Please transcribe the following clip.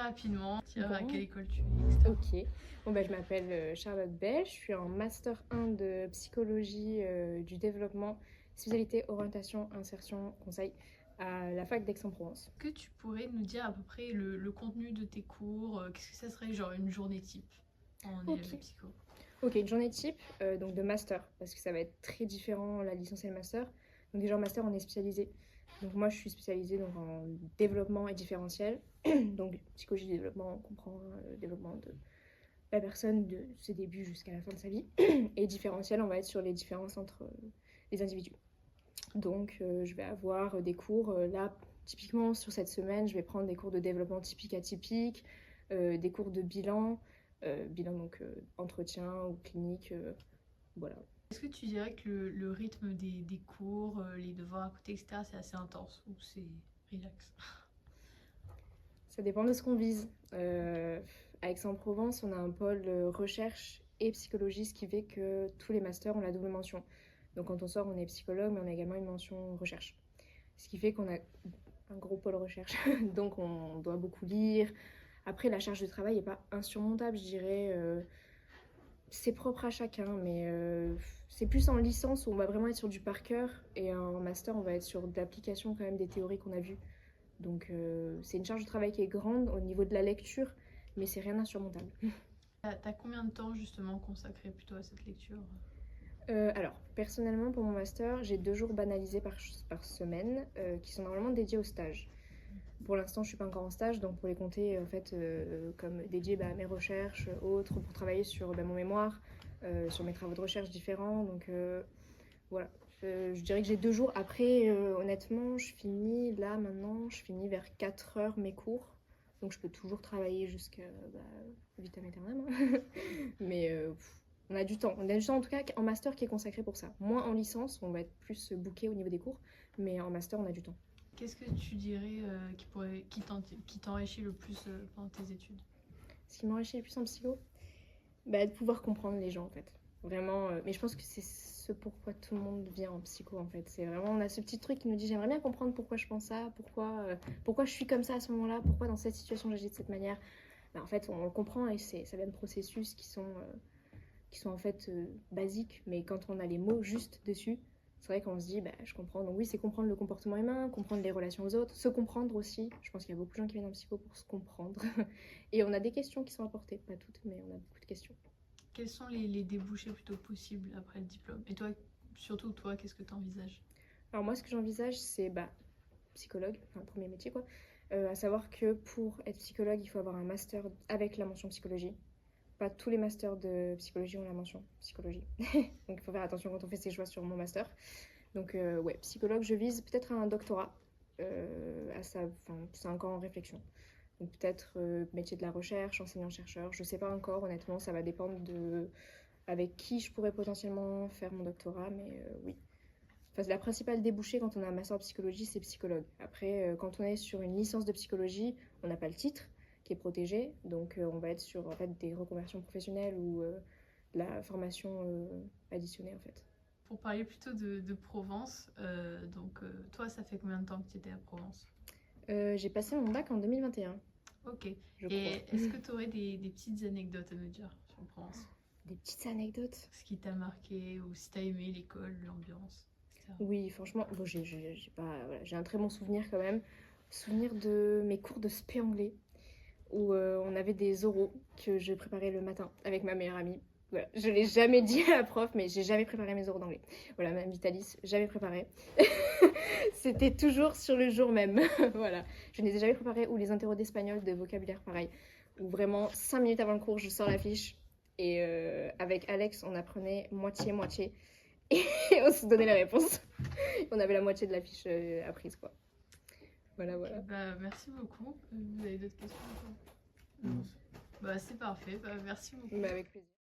rapidement, dire à Bon. quelle école tu es, etc. Ok. Bon, bah, je m'appelle Charlotte Bell, je suis en Master 1 de psychologie du développement, spécialité orientation, insertion, conseil à la fac d'Aix-en-Provence. Est-ce que tu pourrais nous dire à peu près le contenu de tes cours? Qu'est-ce que ça serait genre une journée type en élève de Ok. psycho? Ok, une journée type donc de master, parce que ça va être très différent la licence et le master. Donc déjà en master, on est spécialisé. Donc moi, je suis spécialisée donc, en développement et différentiel. Donc psychologie du développement, on comprend le développement de la personne de ses débuts jusqu'à la fin de sa vie. Et différentiel, on va être sur les différences entre les individus. Donc je vais avoir des cours, là, typiquement sur cette semaine, je vais prendre des cours de développement typique atypique, des cours de bilan, bilan donc entretien ou clinique, voilà. Est-ce que tu dirais que le rythme des cours, les devoirs à côté, etc., c'est assez intense ou c'est relax? Ça dépend de ce qu'on vise. À Aix-en-Provence, on a un pôle recherche et psychologie, ce qui fait que tous les masters ont la double mention. Donc quand on sort, on est psychologue, mais on a également une mention recherche. Ce qui fait qu'on a un gros pôle recherche, donc on doit beaucoup lire. Après, la charge de travail n'est pas insurmontable, je dirais. C'est propre à chacun, mais c'est plus en licence où on va vraiment être sur du par cœur, et en master, on va être sur de l'application quand même des théories qu'on a vues. Donc c'est une charge de travail qui est grande au niveau de la lecture, mais c'est rien d'insurmontable. T'as combien de temps justement consacré plutôt à cette lecture? Alors, personnellement, pour mon master, j'ai 2 jours banalisés par semaine qui sont normalement dédiés au stage. Pour l'instant, je suis pas encore en stage, donc pour les compter en fait comme dédiés à mes recherches, autres, pour travailler sur mon mémoire, sur mes travaux de recherche différents. Donc voilà, je dirais que j'ai 2 jours. Après, honnêtement, je finis là maintenant, je finis vers 4 heures mes cours. Donc je peux toujours travailler jusqu'à vitam aeternam. Hein. Mais on a du temps. On a du temps en tout cas en master qui est consacré pour ça. Moins en licence, on va être plus booké au niveau des cours. Mais en master, on a du temps. Qu'est-ce que tu dirais qui t'enrichit le plus pendant tes études? Ce qui m'enrichit le plus en psycho, de pouvoir comprendre les gens en fait. Vraiment, mais je pense que c'est ce pourquoi tout le monde vient en psycho en fait. C'est vraiment, on a ce petit truc qui nous dit j'aimerais bien comprendre pourquoi je pense ça, pourquoi je suis comme ça à ce moment-là, pourquoi dans cette situation j'agis de cette manière. En fait, on le comprend et ça vient de processus qui sont en fait basiques, mais quand on a les mots juste dessus, c'est vrai qu'on se dit je comprends. Donc oui, c'est comprendre le comportement humain, comprendre les relations aux autres, se comprendre aussi. Je pense qu'il y a beaucoup de gens qui viennent en psycho pour se comprendre. Et on a des questions qui sont apportées, pas toutes, mais on a beaucoup de questions. Quels sont les débouchés plutôt possibles après le diplôme? Et toi, surtout toi, qu'est-ce que tu envisages? Alors moi, ce que j'envisage, c'est psychologue, enfin premier métier quoi. À savoir que pour être psychologue, il faut avoir un master avec la mention psychologie. Pas tous les masters de psychologie ont la mention psychologie. Donc il faut faire attention quand on fait ses choix sur mon master. Donc ouais, psychologue, je vise peut-être un doctorat. C'est encore en réflexion. Donc peut-être métier de la recherche, enseignant-chercheur, je sais pas encore, honnêtement, ça va dépendre de avec qui je pourrais potentiellement faire mon doctorat, mais oui. Enfin, la principale débouchée quand on a un master en psychologie, c'est psychologue. Après, quand on est sur une licence de psychologie, on n'a pas le titre qui est protégé, donc on va être sur en fait, des reconversions professionnelles ou la formation additionnée en fait. Pour parler plutôt de Provence, toi, ça fait combien de temps que tu étais à Provence? J'ai passé mon bac en 2021, Ok. je Et crois. est-ce que tu aurais des petites anecdotes à me dire sur Provence? Des petites anecdotes. Ce qui t'a marqué ou si t'as aimé l'école, l'ambiance, etc. Oui, franchement, bon, j'ai pas, voilà, j'ai un très bon souvenir quand même. Souvenir de mes cours de spé anglais où on avait des oraux que je préparais le matin avec ma meilleure amie. Voilà, je l'ai jamais dit à la prof, mais j'ai jamais préparé mes oraux d'anglais. Voilà, même Vitalis, jamais préparé. C'était toujours sur le jour même. Voilà, je ne les ai jamais préparés. Ou les interros d'espagnol, de vocabulaire, pareil. Où vraiment, 5 minutes avant le cours, je sors la fiche. Et avec Alex, on apprenait moitié-moitié. Et on se donnait la réponse. On avait la moitié de la fiche apprise, quoi. Voilà, Ok, voilà. merci beaucoup. Vous avez d'autres questions? Non. C'est parfait. Merci beaucoup. Avec plaisir.